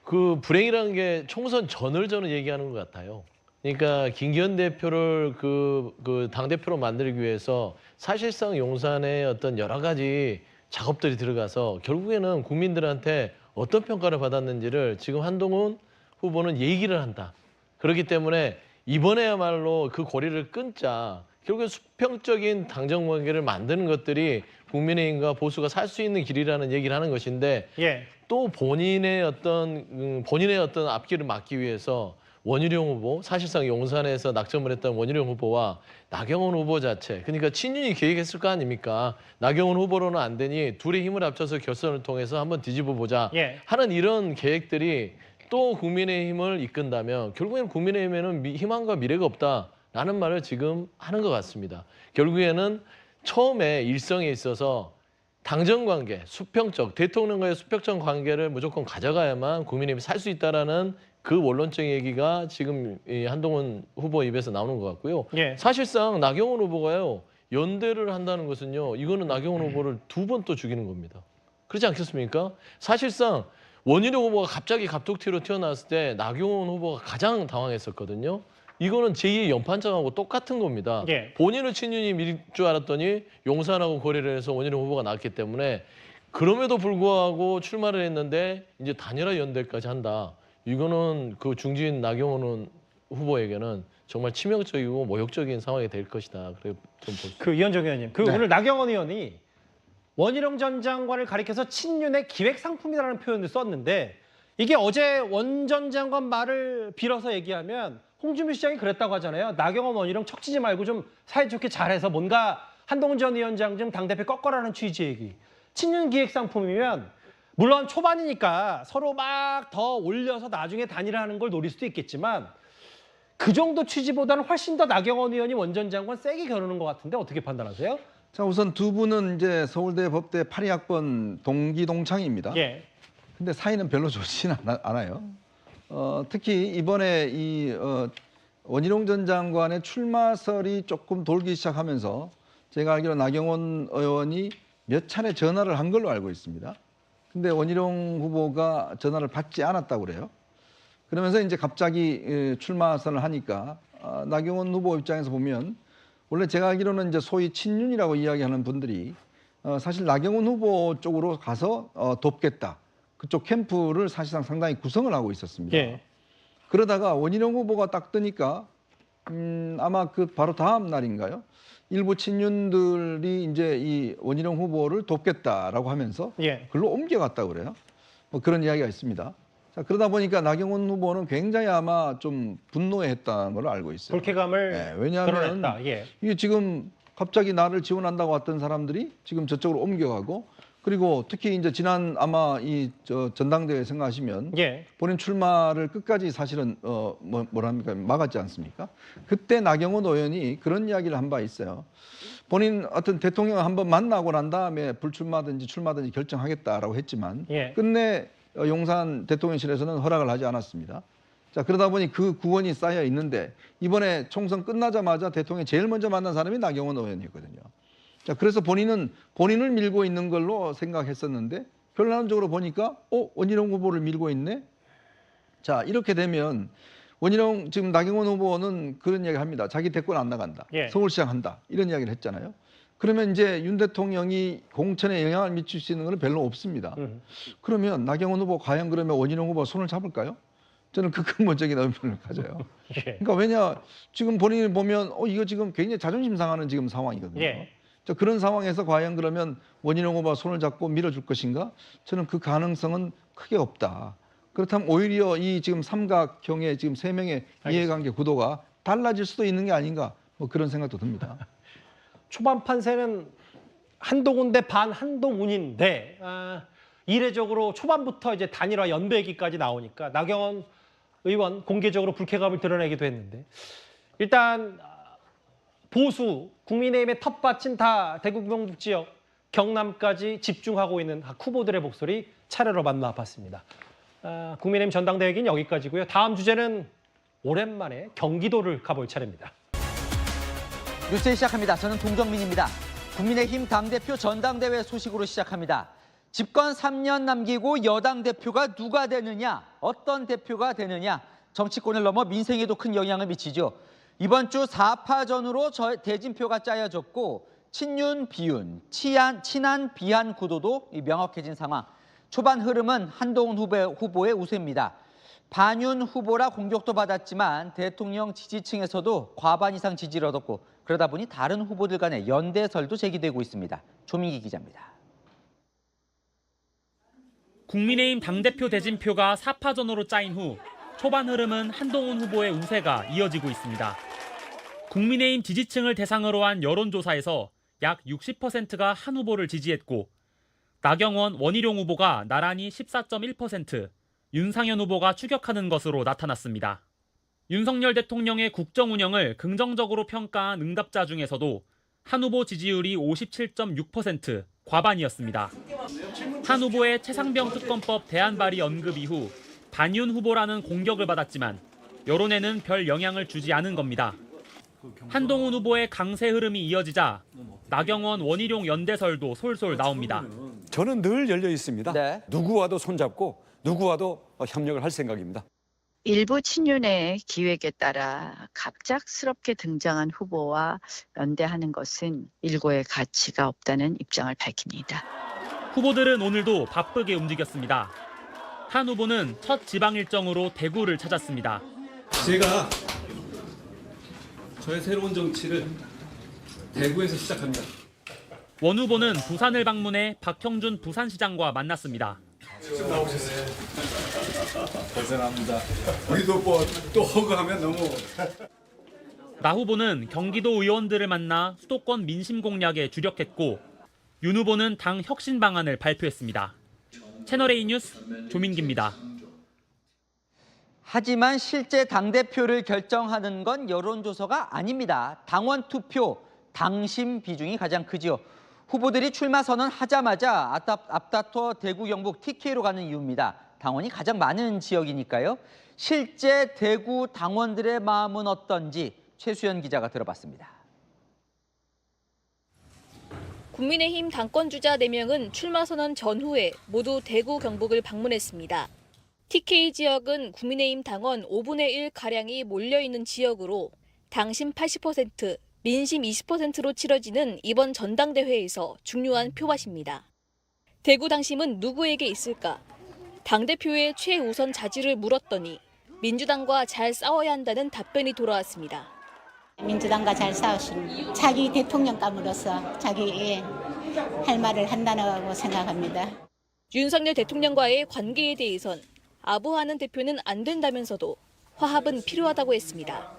그 불행이라는 게 총선 전을 저는 얘기하는 것 같아요. 그러니까 김기현 대표를 그 당대표로 만들기 위해서 사실상 용산에 어떤 여러 가지 작업들이 들어가서 결국에는 국민들한테 어떤 평가를 받았는지를 지금 한동훈 후보는 얘기를 한다. 그렇기 때문에 이번에야말로 그 고리를 끊자. 결국에 수평적인 당정 관계를 만드는 것들이 국민의힘과 보수가 살 수 있는 길이라는 얘기를 하는 것인데 예. 또 본인의 어떤 앞길을 막기 위해서 원희룡 후보, 사실상 용산에서 낙점을 했던 원희룡 후보와 나경원 후보 자체, 그러니까 친윤이 계획했을 거 아닙니까? 나경원 후보로는 안 되니 둘이 힘을 합쳐서 결선을 통해서 한번 뒤집어 보자 하는 이런 계획들이 또 국민의힘을 이끈다면 결국에는 국민의힘에는 희망과 미래가 없다라는 말을 지금 하는 것 같습니다. 결국에는 처음에 일성에 있어서 당정 관계, 수평적, 대통령과의 수평적 관계를 무조건 가져가야만 국민의힘이 살 수 있다라는 그 원론적 얘기가 지금 이 한동훈 후보 입에서 나오는 것 같고요. 예. 사실상 나경원 후보가요, 연대를 한다는 것은요, 이거는 나경원 후보를 2번 또 죽이는 겁니다. 그렇지 않겠습니까? 사실상 원희룡 후보가 갑자기 갑툭튀로 튀어나왔을 때 나경원 후보가 가장 당황했었거든요. 이거는 제2의 연판장하고 똑같은 겁니다. 예. 본인은 친윤이 밀 줄 알았더니 용산하고 거래를 해서 원희룡 후보가 나왔기 때문에 그럼에도 불구하고 출마를 했는데 이제 단일화 연대까지 한다. 이거는 그 중진 나경원 후보에게는 정말 치명적이고 모욕적인 상황이 될 것이다. 그래 좀 보시죠. 그 이현정 의원님, 그 오늘 나경원 의원이 원희룡 전 장관을 가리켜서 친윤의 기획 상품이라는 표현을 썼는데 이게 어제 원 전 장관 말을 빌어서 얘기하면 홍준표 시장이 그랬다고 하잖아요. 나경원 원희룡 척지지 말고 좀 사이좋게 잘해서 뭔가 한동훈 전 위원장 좀 당대표 꺾어라는 취지의 얘기. 친윤 기획 상품이면 물론 초반이니까 서로 막 더 올려서 나중에 단일화하는 걸 노릴 수도 있겠지만 그 정도 취지보다는 훨씬 더 나경원 의원이 원 전 장관 세게 겨누는 것 같은데 어떻게 판단하세요? 자, 우선 두 분은 이제 서울대 법대 82학번 동기 동창입니다. 예. 근데 사이는 별로 좋지는 않아요. 특히 이번에 이 원희룡 전 장관의 출마설이 조금 돌기 시작하면서 제가 알기로 나경원 의원이 몇 차례 전화를 한 걸로 알고 있습니다. 근데 원희룡 후보가 전화를 받지 않았다고 그래요. 그러면서 이제 갑자기 출마 선언을 하니까 나경원 후보 입장에서 보면 원래 제가 알기로는 이제 소위 친윤이라고 이야기하는 분들이 사실 나경원 후보 쪽으로 가서 돕겠다. 그쪽 캠프를 사실상 상당히 구성을 하고 있었습니다. 예. 그러다가 원희룡 후보가 딱 뜨니까 아마 그 바로 다음 날인가요? 일부 친윤들이 이제 이 원희룡 후보를 돕겠다라고 하면서 예. 글로 옮겨갔다고 그래요. 뭐 그런 이야기가 있습니다. 자, 그러다 보니까 나경원 후보는 굉장히 아마 좀 분노했다는 걸 알고 있어요. 불쾌감을 왜냐하면 드러냈다. 예. 이게 지금 갑자기 나를 지원한다고 왔던 사람들이 지금 저쪽으로 옮겨가고 그리고 특히 이제 지난 아마 이 전당대회 생각하시면 예. 본인 출마를 끝까지 사실은 뭐랍니까 막았지 않습니까? 그때 나경원 의원이 그런 이야기를 한 바 있어요. 본인 어떤 대통령을 한번 만나고 난 다음에 불출마든지 출마든지 결정하겠다라고 했지만 예. 끝내 용산 대통령실에서는 허락을 하지 않았습니다. 자, 그러다 보니 그 구원이 쌓여 있는데 이번에 총선 끝나자마자 대통령이 제일 먼저 만난 사람이 나경원 의원이었거든요. 자, 그래서 본인을 밀고 있는 걸로 생각했었는데 결론적으로 보니까 원희룡 후보를 밀고 있네. 자, 이렇게 되면 원희룡 지금 나경원 후보는 그런 이야기 합니다. 자기 대권 안 나간다. 예. 서울시장 한다. 이런 이야기를 했잖아요. 그러면 이제 윤 대통령이 공천에 영향을 미칠 수 있는 건 별로 없습니다. 그러면 나경원 후보 과연 그러면 원희룡 후보 손을 잡을까요? 저는 그 근본적인 의문을 가져요. 예. 그러니까 왜냐 지금 본인이 보면 이거 지금 굉장히 자존심 상하는 지금 상황이거든요. 예. 자, 그런 상황에서 과연 그러면 원희룡 후보가 손을 잡고 밀어줄 것인가? 저는 그 가능성은 크게 없다. 그렇다면 오히려 이 지금 삼각형의 지금 3명의 이해관계 구도가 달라질 수도 있는 게 아닌가? 뭐 그런 생각도 듭니다. 초반 판세는 한동훈 대 반 한동훈인데 이례적으로 초반부터 이제 단일화 연대 얘기까지 나오니까 나경원 의원 공개적으로 불쾌감을 드러내기도 했는데 일단 보수 국민의힘의 텃밭인 다 대구 경북 지역 경남까지 집중하고 있는 각 후보들의 목소리 차례로 만나봤습니다. 국민의힘 전당대회 얘기는 여기까지고요. 다음 주제는 오랜만에 경기도를 가볼 차례입니다. 뉴스 시작합니다. 저는 동정민입니다. 국민의힘 당대표 전당대회 소식으로 시작합니다. 집권 3년 남기고 여당 대표가 누가 되느냐, 어떤 대표가 되느냐, 정치권을 넘어 명성에도 큰 영향을 미치죠. 이번 주 4파전으로 대진표가 짜여졌고 친윤, 비윤, 친한, 비한 구도도 명확해진 상황. 초반 흐름은 한동훈 후보의 우세입니다. 반윤 후보라 공격도 받았지만 대통령 지지층에서도 과반 이상 지지를 얻었고 그러다 보니 다른 후보들 간의 연대설도 제기되고 있습니다. 조민기 기자입니다. 국민의힘 당대표 대진표가 4파전으로 짜인 후 초반 흐름은 한동훈 후보의 우세가 이어지고 있습니다. 국민의힘 지지층을 대상으로 한 여론조사에서 약 60%가 한 후보를 지지했고 나경원, 원희룡 후보가 나란히 14.1%, 윤상현 후보가 추격하는 것으로 나타났습니다. 윤석열 대통령의 국정 운영을 긍정적으로 평가한 응답자 중에서도 한 후보 지지율이 57.6%, 과반이었습니다. 한 후보의 최상병 특검법 대안 발의 언급 이후 반윤 후보라는 공격을 받았지만 여론에는 별 영향을 주지 않은 겁니다. 한동훈 후보의 강세 흐름이 이어지자 나경원, 원희룡 연대설도 솔솔 나옵니다. 저는 늘 열려 있습니다. 네. 누구와도 손잡고 누구와도 협력을 할 생각입니다. 일부 친윤의 기획에 따라 갑작스럽게 등장한 후보와 연대하는 것은 일고의 가치가 없다는 입장을 밝힙니다. 후보들은 오늘도 바쁘게 움직였습니다. 한 후보는 첫 지방 일정으로 대구를 찾았습니다. 제가 저의 새로운 정치를 대구에서 시작합니다. 원 후보는 부산을 방문해 박형준 부산시장과 만났습니다. 지금 나오셨어요. 고생합니다. 우리도 뭐 또 허그하면 너무. 나 후보는 경기도 의원들을 만나 수도권 민심 공략에 주력했고 윤 후보는 당 혁신 방안을 발표했습니다. 채널A 뉴스 조민기입니다. 하지만 실제 당대표를 결정하는 건 여론조사가 아닙니다. 당원 투표, 당심 비중이 가장 크지요. 후보들이 출마 선언하자마자 앞다퉈 대구, 경북 TK로 가는 이유입니다. 당원이 가장 많은 지역이니까요. 실제 대구 당원들의 마음은 어떤지 최수연 기자가 들어봤습니다. 국민의힘 당권주자 4명은 출마 선언 전후에 모두 대구, 경북을 방문했습니다. TK 지역은 국민의힘 당원 5분의 1가량이 몰려있는 지역으로 당심 80%, 민심 20%로 치러지는 이번 전당대회에서 중요한 표밭입니다. 대구 당심은 누구에게 있을까? 당대표의 최우선 자질을 물었더니 민주당과 잘 싸워야 한다는 답변이 돌아왔습니다. 민주당과 잘 싸우신 자기 대통령감으로서 자기 할 말을 한다고 생각합니다. 윤석열 대통령과의 관계에 대해선 아부하는 대표는 안 된다면서도 화합은 필요하다고 했습니다.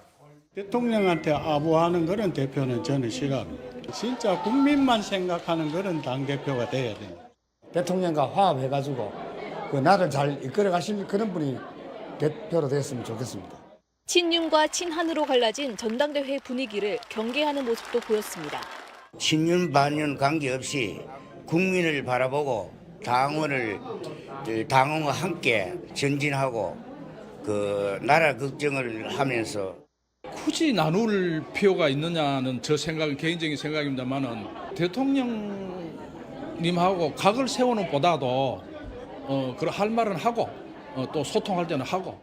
대통령한테 아부하는 그런 대표는 저는 싫어합니다. 진짜 국민만 생각하는 그런 당대표가 돼야 됩니다. 대통령과 화합해가지고 그 나라를 잘 이끌어 가실 그런 분이 대표로 됐으면 좋겠습니다. 친윤과 친한으로 갈라진 전당대회 분위기를 경계하는 모습도 보였습니다. 친윤 반윤 관계없이 국민을 바라보고 당원과 함께 전진하고 그 나라 걱정을 하면서 굳이 나눌 필요가 있느냐는 저 생각은 개인적인 생각입니다만은 대통령님하고 각을 세우는 보다도 그런 할 말은 하고 또 소통할 때는 하고.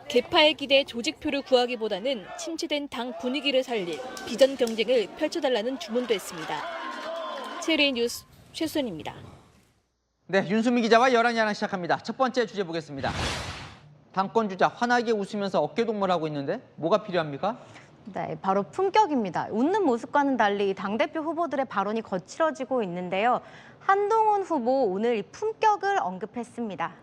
개파의 기대 조직표를 구하기보다는 침체된 당 분위기를 살릴 비전 경쟁을 펼쳐달라는 주문도 했습니다. 채널A 뉴스 최수연입니다. 네, 윤수미 기자와 11시 하나 시작합니다. 첫 번째 주제 보겠습니다. 당권주자 환하게 웃으면서 어깨동무를 하고 있는데 뭐가 필요합니까? 네, 바로 품격입니다. 웃는 모습과는 달리 당대표 후보들의 발언이 거칠어지고 있는데요. 한동훈 후보 오늘 이 품격을 언급했습니다.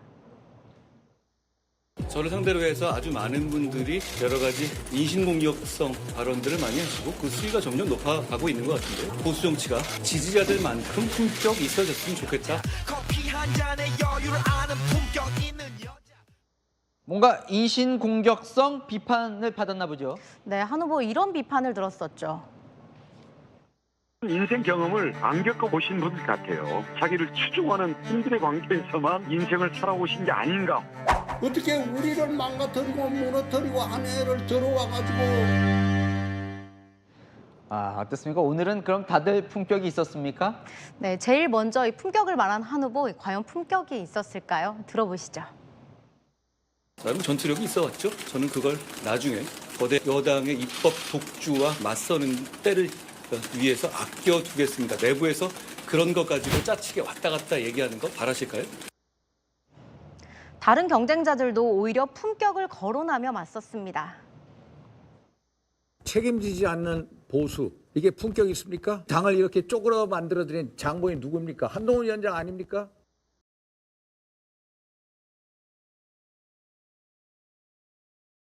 저를 상대로 해서 아주 많은 분들이 여러 가지 인신공격성 발언들을 많이 하시고 그 수위가 점점 높아가고 있는 것 같은데요. 보수 정치가 지지자들만큼 품격이 있어졌으면 좋겠다. 뭔가 인신공격성 비판을 받았나 보죠. 네, 한 후보 이런 비판을 들었었죠. 인생 경험을 안 겪어보신 분들 같아요. 자기를 추종하는 분들의 관계에서만 인생을 살아오신 게 아닌가. 어떻게 우리를 망가뜨리고 무너뜨리고 아내를 들어와가지고. 어떻습니까? 오늘은 그럼 다들 품격이 있었습니까? 네, 제일 먼저 이 품격을 말한 한 후보, 과연 품격이 있었을까요? 들어보시죠. 나름 전투력이 있어왔죠. 저는 그걸 나중에 거대 여당의 입법 독주와 맞서는 때를 위해서 아껴두겠습니다. 내부에서 그런 것 가지고 짜치게 왔다 갔다 얘기하는 거 바라실까요? 다른 경쟁자들도 오히려 품격을 거론하며 맞섰습니다. 책임지지 않는 보수, 이게 품격이 있습니까? 당을 이렇게 쪼그러 만들어드린 장본이 누굽니까? 한동훈 위원장 아닙니까?